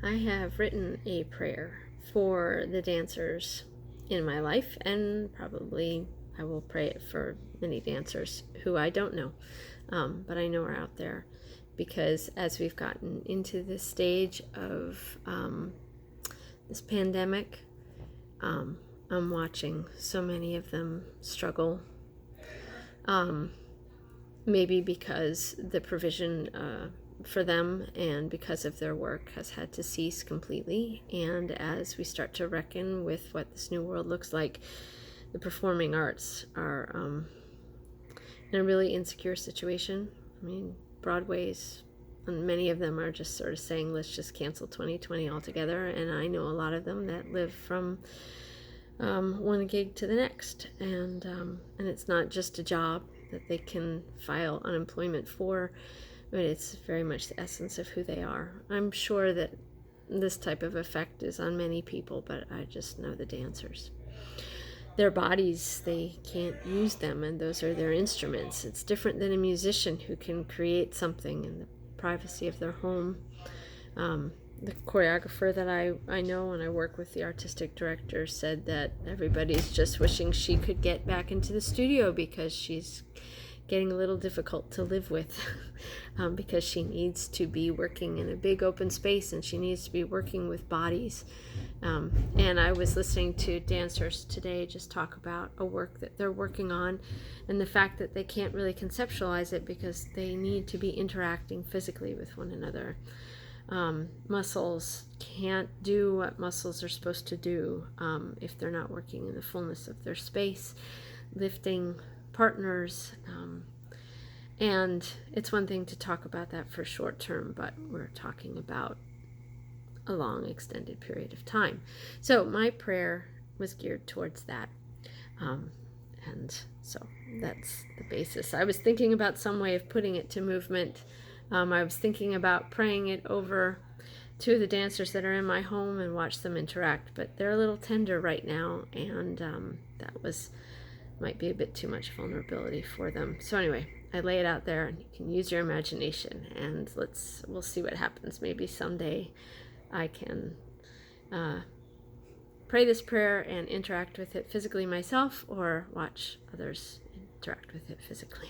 I have written a prayer for the dancers in my life, and probably I will pray it for many dancers who I don't know, but I know are out there, because as we've gotten into this stage of this pandemic, I'm watching so many of them struggle. Maybe because the provision for them and because of their work has had to cease completely. And as we start to reckon with what this new world looks like, the performing arts are in a really insecure situation. I mean, Broadway's, and many of them are just sort of saying, let's just cancel 2020 altogether. And I know a lot of them that live from one gig to the next, and it's not just a job that they can file unemployment for, but it's very much the essence of who they are. I'm sure that this type of effect is on many people, but I just know the dancers. Their bodies, they can't use them, and those are their instruments. It's different than a musician who can create something in the privacy of their home. The choreographer that I know and I work with, the artistic director, said that everybody's just wishing she could get back into the studio because she's getting a little difficult to live with because she needs to be working in a big open space and she needs to be working with bodies. And I was listening to dancers today just talk about a work that they're working on and the fact that they can't really conceptualize it because they need to be interacting physically with one another. Muscles can't do what muscles are supposed to do if they're not working in the fullness of their space, lifting partners. And it's one thing to talk about that for short term, but we're talking about a long extended period of time. So my prayer was geared towards that. And so that's the basis. I was thinking about some way of putting it to movement. I was thinking about praying it over two of the dancers that are in my home and watch them interact, but they're a little tender right now, and that might be a bit too much vulnerability for them. So anyway, I lay it out there, and you can use your imagination, and we'll see what happens. Maybe someday I can pray this prayer and interact with it physically myself, or watch others interact with it physically.